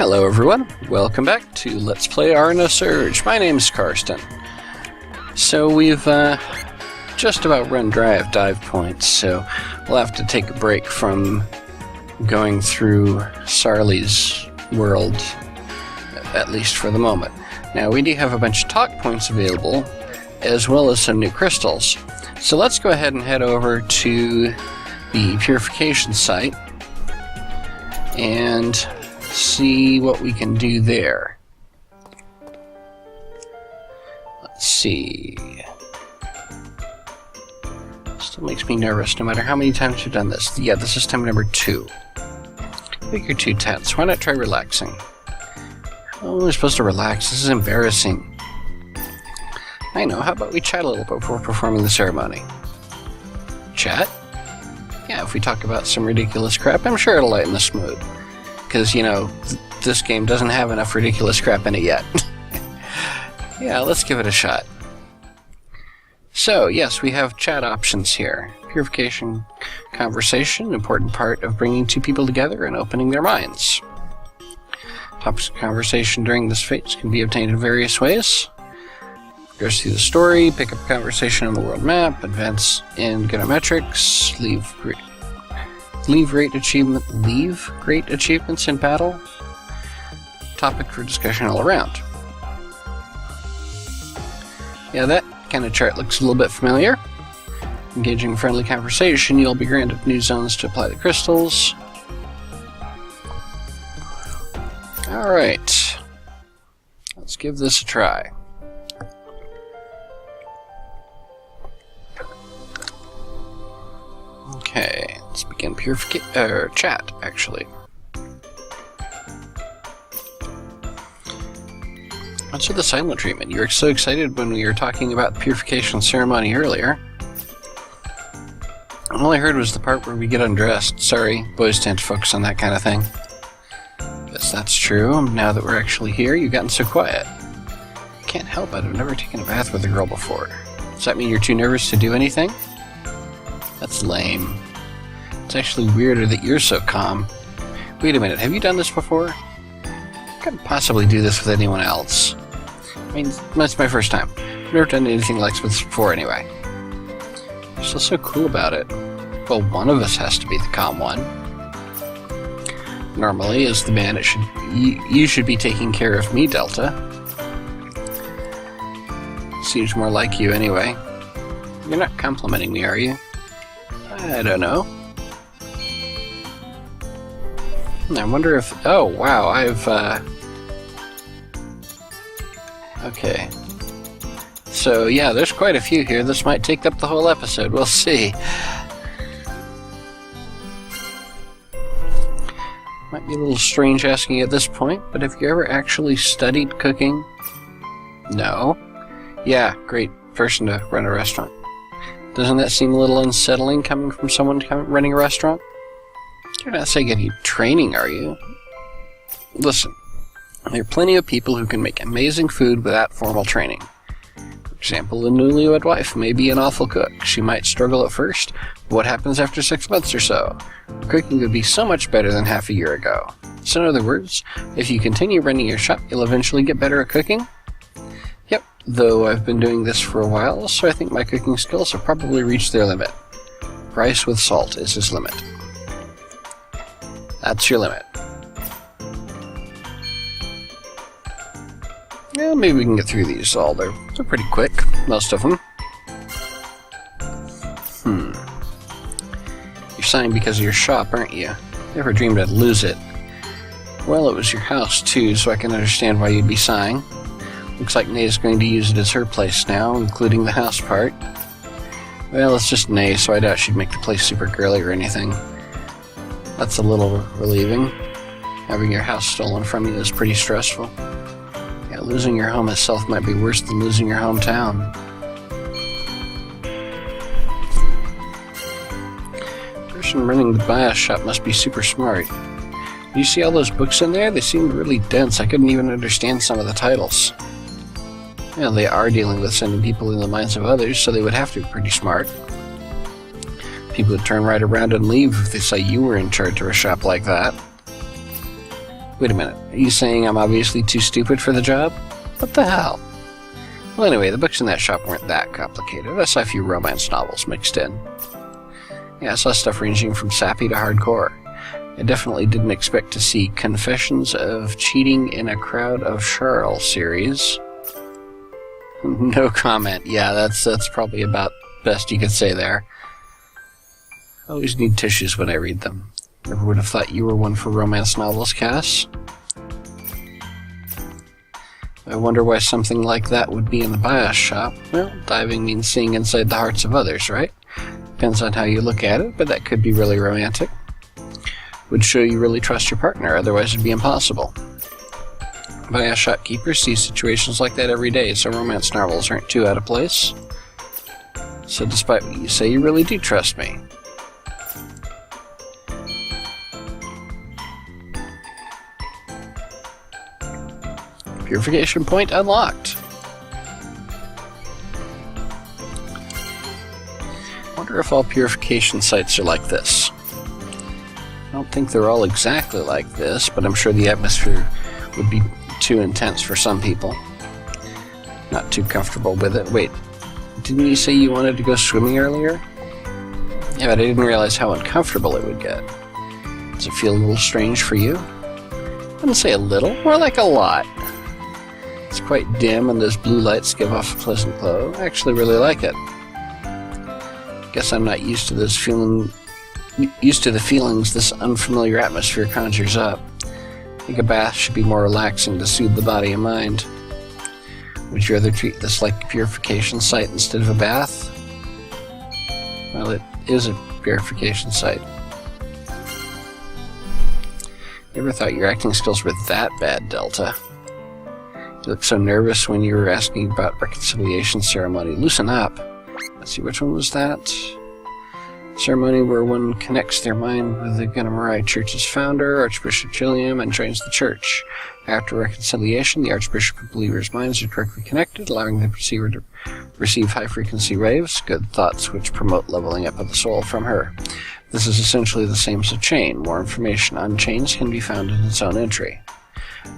Hello everyone, welcome back to Let's Play Nosurge. My name's Karsten. So we've just about run dry of dive points, so we'll have to take a break from going through Sarli's world, at least for the moment. Now we do have a bunch of talk points available, as well as some new crystals. So let's go ahead and head over to the purification site and see what we can do there. Let's see. Still makes me nervous no matter how many times you've done this. Yeah, this is time number 2. I think you're too tense. Why not try relaxing? How am I supposed to relax? This is embarrassing. I know, how about we chat a little before performing the ceremony? Chat? Yeah, if we talk about some ridiculous crap, I'm sure it'll lighten the mood. Because, you know, this game doesn't have enough ridiculous crap in it yet. Yeah, let's give it a shot. So, yes, we have chat options here. Purification, conversation, an important part of bringing two people together and opening their minds. Topics of conversation during this phase can be obtained in various ways. Progress through the story, pick up a conversation on the world map, advance in ganometrics, leave great achievements in battle. Topic for discussion all around. Yeah, that kind of chart looks a little bit familiar. Engaging friendly conversation, you'll be granted new zones to apply the crystals. Alright. Let's give this a try. Okay, let's begin chat, actually. What's with the silent treatment? You were so excited when we were talking about the purification ceremony earlier. All I heard was the part where we get undressed. Sorry, boys tend to focus on that kind of thing. Guess that's true. Now that we're actually here, you've gotten so quiet. I can't help it, I've never taken a bath with a girl before. Does that mean you're too nervous to do anything? That's lame. It's actually weirder that you're so calm. Wait a minute, have you done this before? I couldn't possibly do this with anyone else. I mean, that's my first time. I've never done anything like this before anyway. You're still so cool about it. Well, one of us has to be the calm one. Normally, as the man, you should be taking care of me, Delta. Seems more like you anyway. You're not complimenting me, are you? I don't know. I wonder if... Oh, wow, Okay. So, yeah, there's quite a few here. This might take up the whole episode. We'll see. Might be a little strange asking at this point, but have you ever actually studied cooking? No. Yeah, great person to run a restaurant. Doesn't that seem a little unsettling coming from someone running a restaurant? You're not saying any training, are you? Listen, there are plenty of people who can make amazing food without formal training. For example, a newlywed wife may be an awful cook. She might struggle at first, but what happens after 6 months or so? Her cooking would be so much better than half a year ago. So in other words, if you continue running your shop, you'll eventually get better at cooking? Yep, though I've been doing this for a while, so I think my cooking skills have probably reached their limit. Rice with salt is his limit. That's your limit. Yeah, maybe we can get through these all. They're pretty quick, most of them. You're sighing because of your shop, aren't you? Never dreamed I'd lose it. Well, it was your house, too, so I can understand why you'd be sighing. Looks like Nae's going to use it as her place now, including the house part. Well, it's just Nae, so I doubt she'd make the place super girly or anything. That's a little relieving. Having your house stolen from you is pretty stressful. Yeah, losing your home itself might be worse than losing your hometown. The person running the BIOS shop must be super smart. Do you see all those books in there? They seemed really dense. I couldn't even understand some of the titles. Yeah, they are dealing with sending people in the minds of others, so they would have to be pretty smart. People would turn right around and leave if they saw you were in charge of a shop like that. Wait a minute, are you saying I'm obviously too stupid for the job? What the hell? Well, anyway, the books in that shop weren't that complicated. I saw a few romance novels mixed in. Yeah, I saw stuff ranging from sappy to hardcore. I definitely didn't expect to see Confessions of Cheating in a Crowd of Charles series. No comment. Yeah, that's probably about best you could say there. I always need tissues when I read them. Never would have thought you were one for romance novels, Cass. I wonder why something like that would be in the bias shop. Well, diving means seeing inside the hearts of others, right? Depends on how you look at it, but that could be really romantic. Would show you really trust your partner, otherwise it'd be impossible. Bias shopkeepers see situations like that every day, so romance novels aren't too out of place. So despite what you say, you really do trust me. Purification point unlocked. I wonder if all purification sites are like this. I don't think they're all exactly like this, but I'm sure the atmosphere would be too intense for some people. Not too comfortable with it. Wait, didn't you say you wanted to go swimming earlier? Yeah, but I didn't realize how uncomfortable it would get. Does it feel a little strange for you? I wouldn't say a little, more like a lot. It's quite dim and those blue lights give off a pleasant glow. I actually really like it. Guess I'm not used to the feelings this unfamiliar atmosphere conjures up. I think a bath should be more relaxing to soothe the body and mind. Would you rather treat this like a purification site instead of a bath? Well, it is a purification site. Never thought your acting skills were that bad, Delta. You looked so nervous when you were asking about reconciliation ceremony. Loosen up. Let's see, which one was that? Ceremony where one connects their mind with the Gunnamurai Church's founder, Archbishop Chilium, and joins the church. After reconciliation, the Archbishop and believers' minds are directly connected, allowing the receiver to receive high-frequency waves, good thoughts which promote leveling up of the soul from her. This is essentially the same as a chain. More information on chains can be found in its own entry.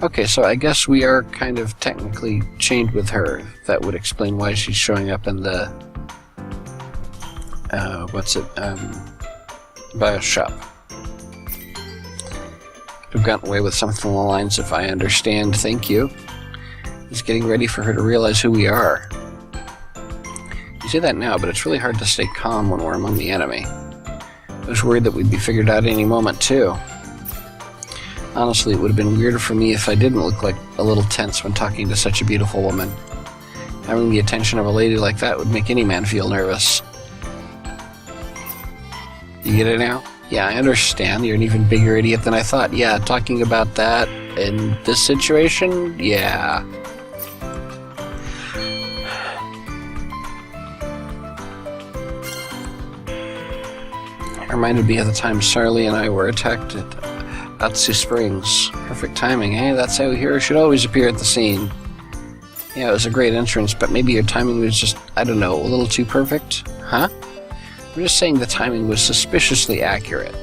Okay, so I guess we are kind of technically chained with her. That would explain why she's showing up in the bios shop. Could have gotten away with something along the lines of, I understand, thank you. It's getting ready for her to realize who we are. You say that now, but it's really hard to stay calm when we're among the enemy. I was worried that we'd be figured out any moment, too. Honestly, it would have been weirder for me if I didn't look like a little tense when talking to such a beautiful woman. Having the attention of a lady like that would make any man feel nervous. You get it now? Yeah, I understand. You're an even bigger idiot than I thought. Yeah, talking about that in this situation? Yeah. It reminded me of the time Sarli and I were attacked at Atsu Springs. Perfect timing, eh? That's how a hero should always appear at the scene. Yeah, it was a great entrance, but maybe your timing was just, I don't know, a little too perfect? Huh? I'm just saying the timing was suspiciously accurate.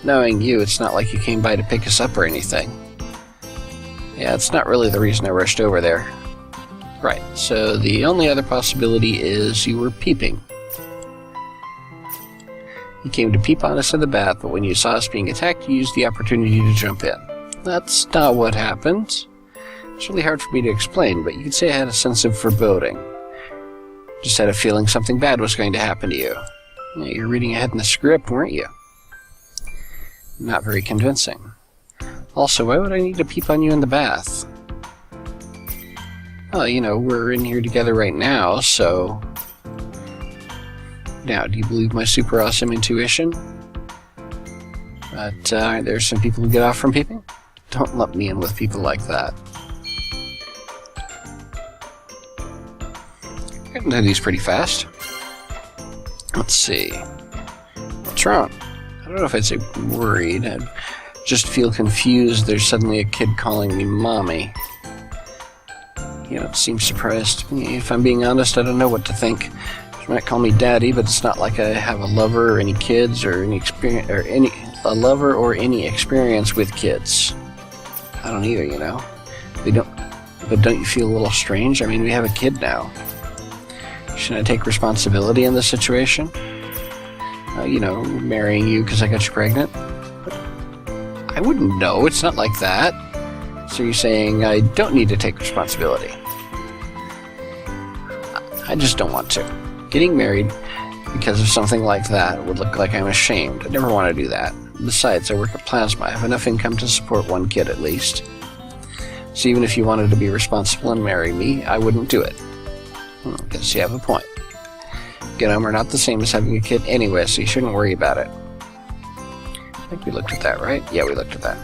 Knowing you, it's not like you came by to pick us up or anything. Yeah, it's not really the reason I rushed over there. Right, so the only other possibility is you were peeping. You came to peep on us in the bath, but when you saw us being attacked, you used the opportunity to jump in. That's not what happened. It's really hard for me to explain, but you could say I had a sense of foreboding. Just had a feeling something bad was going to happen to you. Yeah, you're reading ahead in the script, weren't you? Not very convincing. Also, why would I need to peep on you in the bath? Well, you know, we're in here together right now, so... Now, do you believe my super awesome intuition? But aren't there some people who get off from peeping? Don't lump me in with people like that. I can do these pretty fast. Let's see. What's wrong? I don't know if I'd say worried. I'd just feel confused. There's suddenly a kid calling me mommy. You don't seem surprised. If I'm being honest, I don't know what to think. She might call me daddy, but it's not like I have a lover or any kids or any experience with kids. I don't either, you know. But don't you feel a little strange? I mean, we have a kid now. Shouldn't I take responsibility in this situation? Marrying you because I got you pregnant? But I wouldn't know. It's not like that. So you're saying I don't need to take responsibility? I just don't want to. Getting married because of something like that would look like I'm ashamed. I never want to do that. Besides, I work at Plasma. I have enough income to support one kid at least. So even if you wanted to be responsible and marry me, I wouldn't do it. I guess you have a point. Again, we're not the same as having a kid anyway, so you shouldn't worry about it. I think we looked at that, right? Yeah, we looked at that.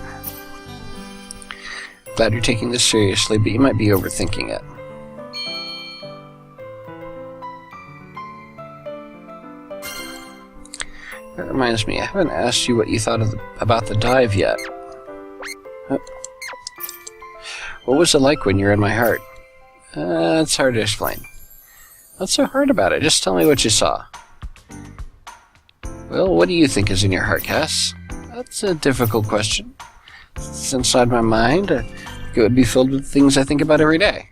Glad you're taking this seriously, but you might be overthinking it. That reminds me, I haven't asked you what you thought about the dive yet. What was it like when you were in my heart? It's hard to explain. What's so hard about it? Just tell me what you saw. Well, what do you think is in your heart, Cass? That's a difficult question. It's inside my mind. It would be filled with things I think about every day.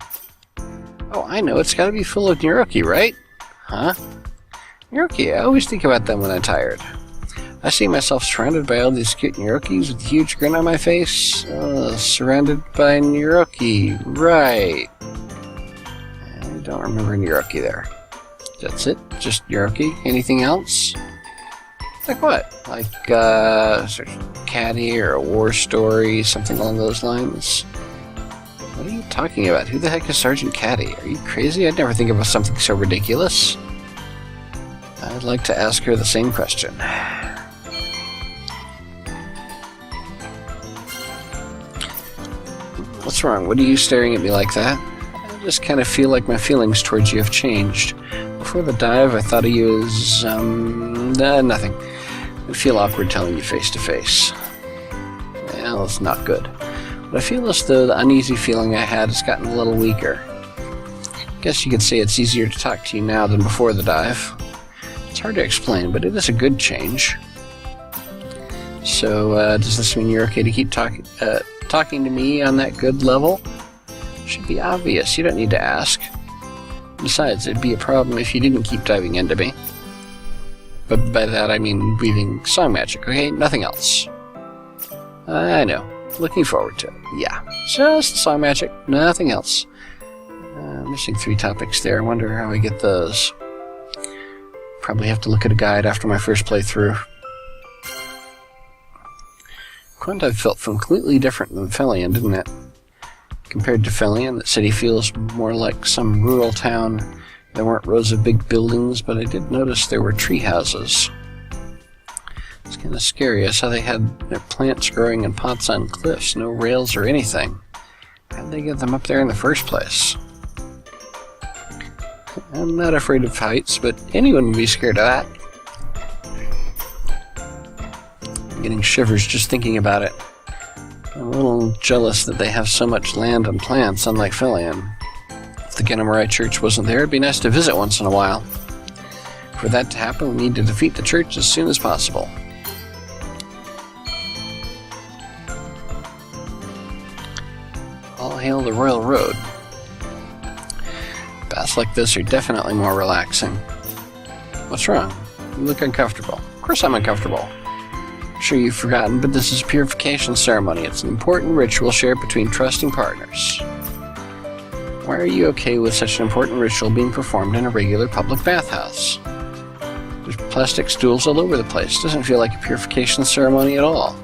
Oh, I know. It's got to be full of Gnurroki, right? Huh? Gnurroki. I always think about them when I'm tired. I see myself surrounded by all these cute Gnurrokis with a huge grin on my face. Surrounded by Gnurroki. Right. I don't remember Gnurroki there. That's it? Just Gnurroki? Anything else? Like what? Like, sort of Caddy or a war story, something along those lines? What are you talking about? Who the heck is Sergeant Caddy? Are you crazy? I'd never think of something so ridiculous. I'd like to ask her the same question. What's wrong? What are you staring at me like that? I just kind of feel like my feelings towards you have changed. Before the dive, I thought of you as, nothing. I feel awkward telling you face to face. Well, it's not good. But I feel as though the uneasy feeling I had has gotten a little weaker. Guess you could say it's easier to talk to you now than before the dive. It's hard to explain, but it is a good change. So, does this mean you're okay to keep talking to me on that good level? Should be obvious. You don't need to ask. Besides, it'd be a problem if you didn't keep diving into me. But by that I mean weaving song magic, okay? Nothing else. I know. Looking forward to it. Yeah. Just song magic. Nothing else. Missing 3 topics there. I wonder how I get those. Probably have to look at a guide after my first playthrough. Quandive felt completely different than Felion, didn't it? Compared to Felion, the city feels more like some rural town. There weren't rows of big buildings, but I did notice there were tree houses. It's kind of scary. I saw they had their plants growing in pots on cliffs, no rails or anything. How'd they get them up there in the first place? I'm not afraid of heights, but anyone would be scared of that. I'm getting shivers just thinking about it. I'm a little jealous that they have so much land and plants, unlike Felion. If the Genomori Church wasn't there, it'd be nice to visit once in a while. For that to happen, we need to defeat the church as soon as possible. All hail the Royal Road. Baths like this are definitely more relaxing. What's wrong? You look uncomfortable. Of course I'm uncomfortable. Sure you've forgotten, but this is a purification ceremony. It's an important ritual shared between trusting partners. Why are you okay with such an important ritual being performed in a regular public bathhouse? There's plastic stools all over the place. Doesn't feel like a purification ceremony at all.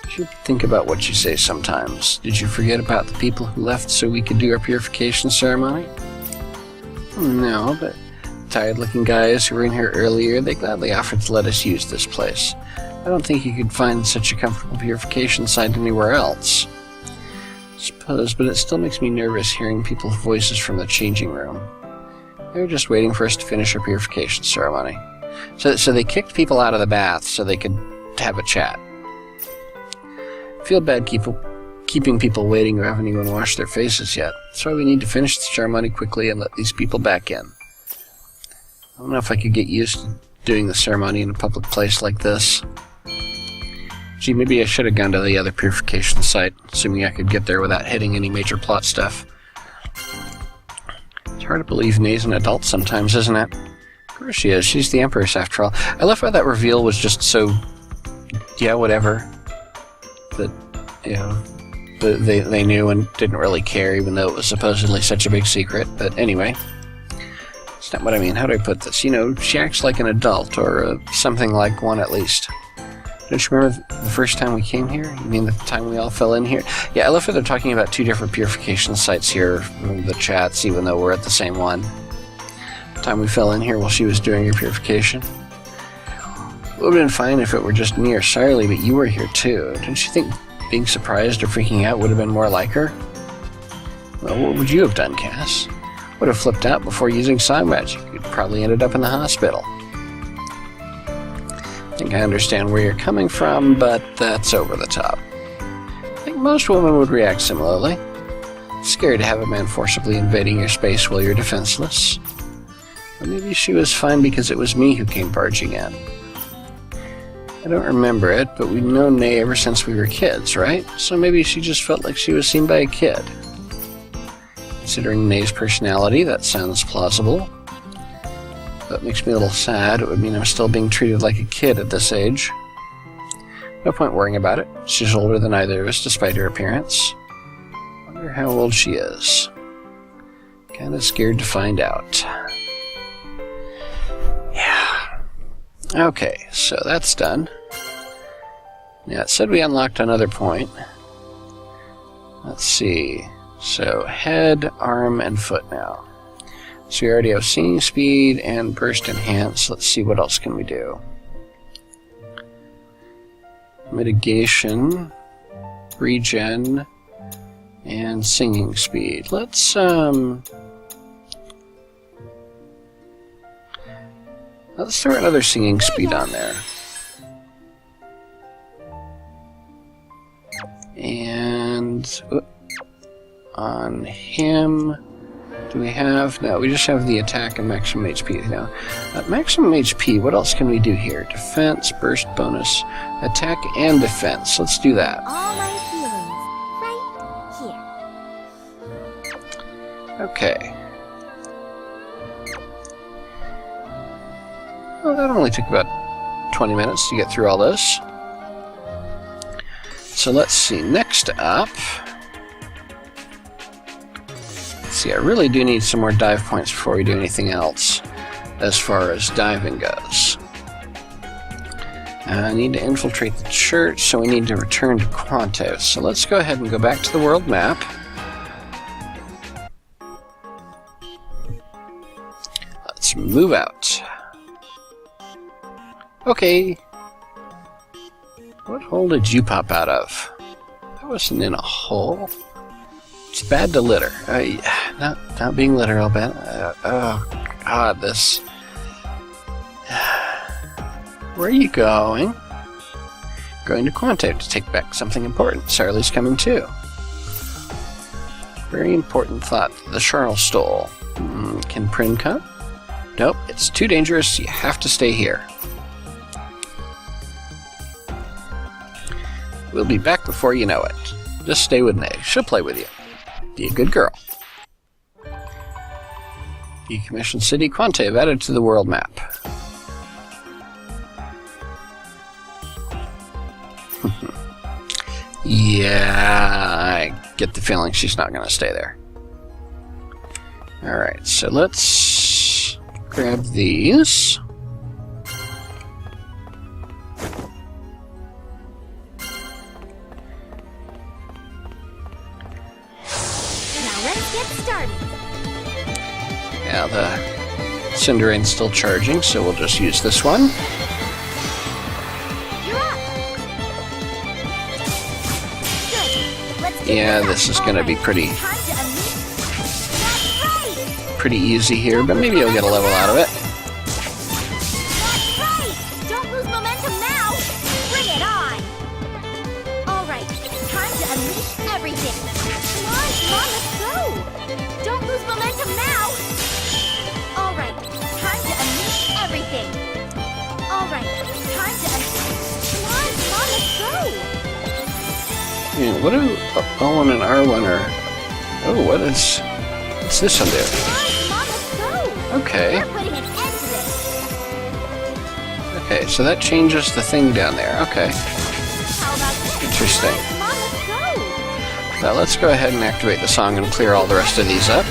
You should think about what you say sometimes. Did you forget about the people who left so we could do our purification ceremony? No, but tired-looking guys who were in here earlier, they gladly offered to let us use this place. I don't think you could find such a comfortable purification site anywhere else. I suppose, but it still makes me nervous hearing people's voices from the changing room. They were just waiting for us to finish our purification ceremony. So they kicked people out of the bath so they could have a chat. I feel bad keeping people waiting who haven't even washed their faces yet. That's why we need to finish the ceremony quickly and let these people back in. I don't know if I could get used to doing the ceremony in a public place like this. Gee, maybe I should have gone to the other purification site, assuming I could get there without hitting any major plot stuff. It's hard to believe Nay's an adult sometimes, isn't it? Of course she is. She's the Empress, after all. I love how that reveal was just so... yeah, whatever. That, you know, they knew and didn't really care, even though it was supposedly such a big secret. But anyway, it's not what I mean. How do I put this? You know, she acts like an adult, or something like one at least. Don't you remember the first time we came here? You mean the time we all fell in here? Yeah, I love how they're talking about two different purification sites here in the chats, even though we're at the same one. The time we fell in here while she was doing her purification. It would have been fine if it were just me or Sarly, but you were here too. Don't you think being surprised or freaking out would have been more like her? Well, what would you have done, Cass? Would have flipped out before using Psi Magic. You'd probably ended up in the hospital. I think I understand where you're coming from, but that's over the top. I think most women would react similarly. It's scary to have a man forcibly invading your space while you're defenseless. Or maybe she was fine because it was me who came barging in. I don't remember it, but we've known Nay ever since we were kids, right? So maybe she just felt like she was seen by a kid. Considering Nay's personality, that sounds plausible. That makes me a little sad. It would mean I'm still being treated like a kid at this age. No point worrying about it. She's older than either of us, despite her appearance. Wonder how old she is. Kinda scared to find out. Yeah. Okay, so that's done. Yeah, it said we unlocked another point. Let's see. So, head, arm, and foot now. So we already have singing speed and burst enhance. Let's see, what else can we do? Mitigation, regen, and singing speed. Let's throw another singing speed on there. And on him, do we have... no, we just have the attack and maximum HP now. Maximum HP, what else can we do here? Defense, burst bonus, attack, and defense. Let's do that. All my feelings, right here. Okay. Well, that only took about 20 minutes to get through all this. So let's see, next up... see, I really do need some more dive points before we do anything else as far as diving goes. I need to infiltrate the church, so we need to return to Quantos. So let's go ahead and go back to the world map. Let's move out. Okay. What hole did you pop out of? That wasn't in a hole. It's bad to litter. Not being literal, Ben. Oh, God, this... Where are you going? Going to Quanto to take back something important. Sarly's coming too. Very important thought. The Charles stole. Can Prim come? Nope, it's too dangerous. You have to stay here. We'll be back before you know it. Just stay with Nay. She'll play with you. Be a good girl. Decommissioned City Quante added to the world map. Yeah, I get the feeling she's not going to stay there. Alright, so let's grab these. Yeah, the Cinderane's still charging, so we'll just use this one. Yeah, this is going to be pretty easy here, but maybe I'll get a level out of it. Don't lose momentum now! Bring it on! Alright, time to unleash everything! Come on, let's go! Don't lose momentum now! Alright, time to unleash everything! Alright, time to unleash... Come on, let's go! Yeah, what do L1 and R1 are... Oh, what's this one do? Mom, let's go! Okay. We're putting an end to this! Okay, so that changes the thing down there. Okay. How about this? Interesting. Mom, let's go! Now let's go ahead and activate the song and clear all the rest of these up.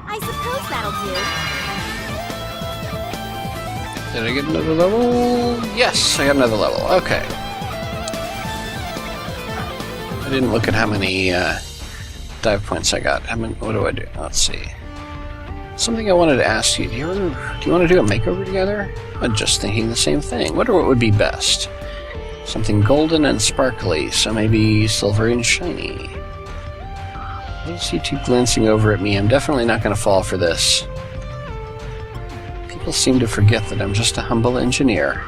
I suppose that'll do. Did I get another level? Yes, I got another level. Okay. I didn't look at how many dive points I got. What do I do? Let's see. Something I wanted to ask you. Do you want to do a makeover together? I'm just thinking the same thing. Wonder what would be best. Something golden and sparkly, so maybe silvery and shiny. I see you two glancing over at me. I'm definitely not going to fall for this. People seem to forget that I'm just a humble engineer.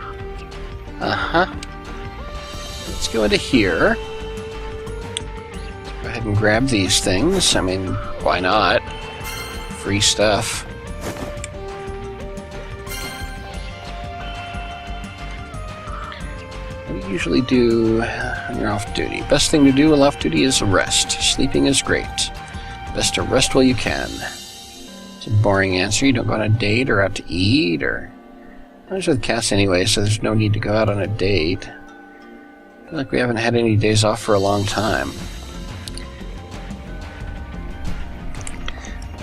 Uh-huh. Let's go into here. Go ahead and grab these things. I mean, why not? Free stuff. What do you usually do when you're off duty? Best thing to do while off duty is rest. Sleeping is great. Best to rest while you can. It's a boring answer. You don't go on a date or out to eat, or... I was with Cass anyway, so there's no need to go out on a date. I feel like we haven't had any days off for a long time.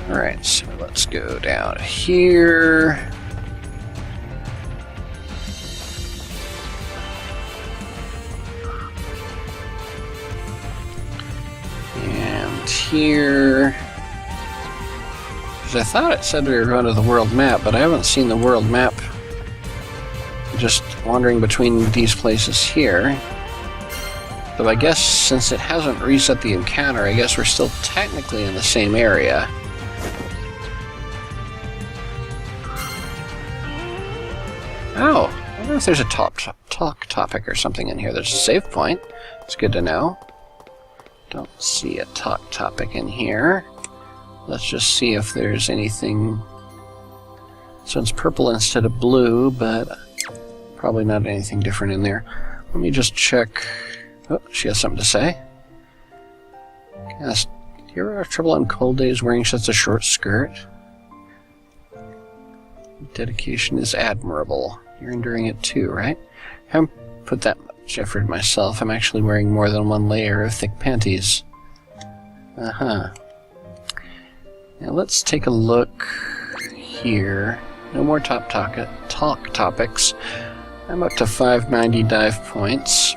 Alright, so let's go down here. And here. Because I thought it said we were going to the world map, but I haven't seen the world map. Just wandering between these places here. Though I guess since it hasn't reset the encounter, I guess we're still technically in the same area. Oh, I wonder if there's a talk topic or something in here. There's a save point. It's good to know. Don't see a talk topic in here. Let's just see if there's anything. So it's purple instead of blue, but probably not anything different in there. Let me just check. Oh, she has something to say. Yes, do you ever have trouble on cold days wearing such a short skirt? Dedication is admirable. You're enduring it too, right? I haven't put that much effort in myself. I'm actually wearing more than one layer of thick panties. Uh-huh. Now let's take a look here. No more talk topics. I'm up to 590 dive points.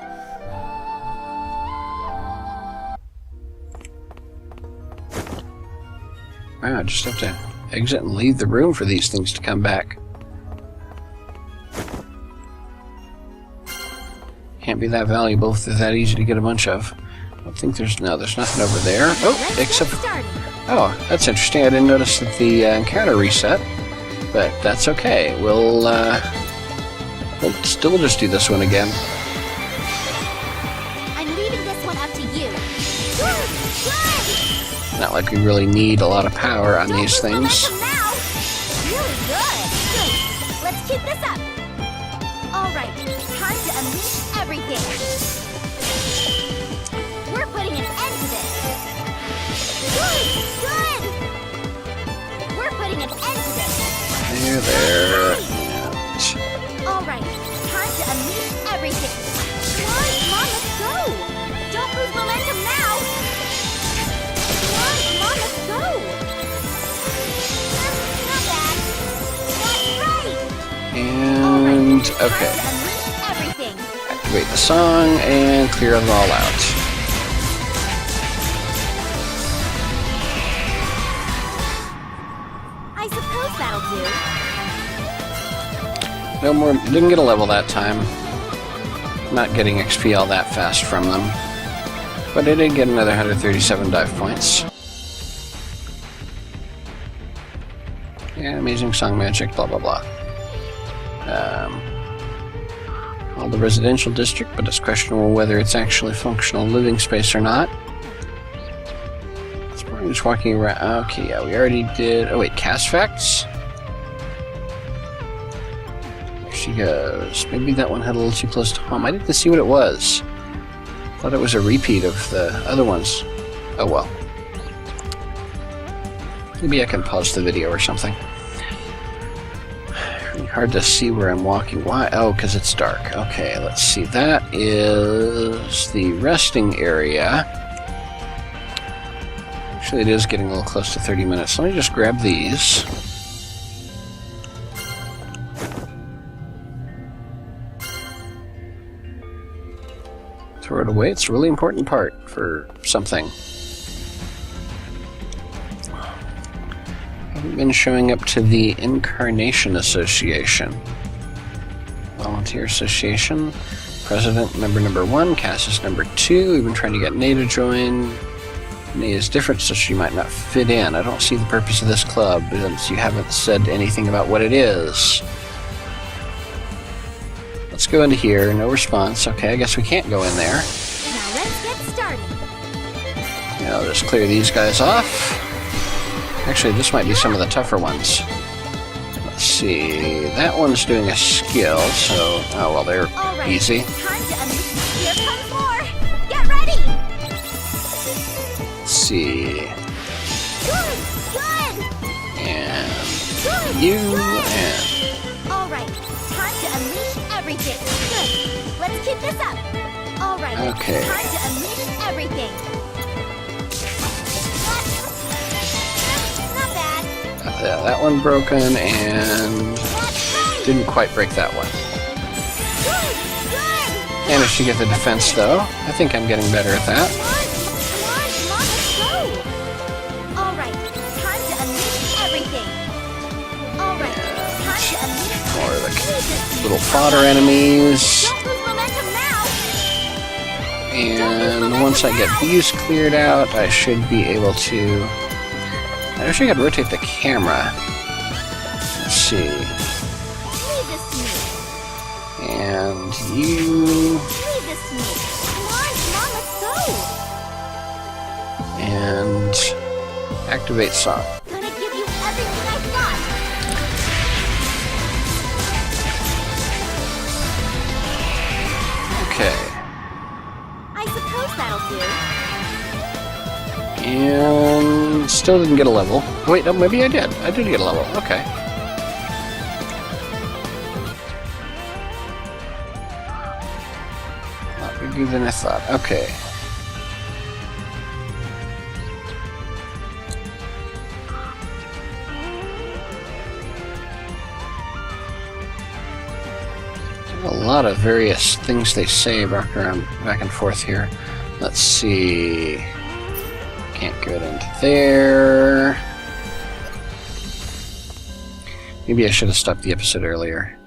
Wow, I just have to exit and leave the room for these things to come back. Can't be that valuable if they're that easy to get a bunch of. I don't think there's nothing over there. Oh, except... Oh, that's interesting. I didn't notice that the encounter reset, but that's okay. We'll still just do this one again. I'm leaving this one up to you. Good! Not like we really need a lot of power on these things. Now. Really good. Good. Let's keep this up. All right, time to unleash everything. We're putting an end to this. Good. Good. We're putting an end to this. There. All right, time to unleash everything. Come on, let's go. Don't lose momentum now. Come on, let's go. Not bad. That's right. And okay. Time to unleash everything. Activate the song and clear them all out. I suppose that'll do. No more. Didn't get a level that time. Not getting XP all that fast from them. But I did get another 137 dive points. Yeah, amazing song magic, blah blah blah. All the residential district, but it's questionable whether it's actually functional living space or not. It's more just walking around. Okay, yeah, we already did. Oh wait, cast facts? she goes. Maybe that one had a little too close to home. I didn't see what it was. Thought it was a repeat of the other ones. Oh well. Maybe I can pause the video or something. Really hard to see where I'm walking. Why? Oh, because it's dark. Okay, let's see. That is the resting area. Actually, it is getting a little close to 30 minutes. Let me just grab these. Throw it away. It's a really important part for something. Haven't been showing up to the Incarnation Association. Volunteer Association. President, member number 1. Cass number 2. We've been trying to get Nay to join. Nay is different, so she might not fit in. I don't see the purpose of this club, since you haven't said anything about what it is. Let's go into here. No response. Okay, I guess we can't go in there. Now let's get started. Now I'll just clear these guys off. Actually, this might be some of the tougher ones. Let's see. That one's doing a skill, so... Oh, well, they're All right, easy. time to unleash. Here comes more. Get ready. Let's see. Good, good, And good. you, good. and... All right, time to unleash everything. Good. Let's keep this up. All right. Okay. Time to unleash everything. Not bad. Yeah, that one broken, and That's right. didn't quite break that one. Good, good. Managed to get the defense, though. I think I'm getting better at that. Come on, let's go. All right, time to unleash everything. All right, time to unleash. More of the Jesus. little fodder enemies. Don't lose momentum now. And once I get these cleared out, I should be able to... I wish I could rotate the camera. Let's see. Leave this to me. And you... Leave this to me. Come on, let's go. And... activate song. Gonna give you everything I've got. Okay. I suppose that'll do. And still didn't get a level. Wait, no, maybe I did. I did get a level. Okay. Not bigger than I thought. Okay. A lot of various things they say back and forth here. Let's see. Can't get into there. Maybe I should have stopped the episode earlier.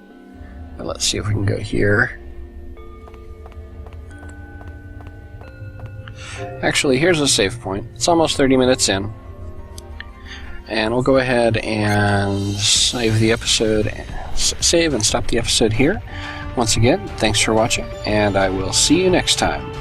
But let's see if we can go here. Actually, here's a save point. It's almost 30 minutes in. And we'll go ahead and save the episode, save and stop the episode here. Once again, thanks for watching, and I will see you next time.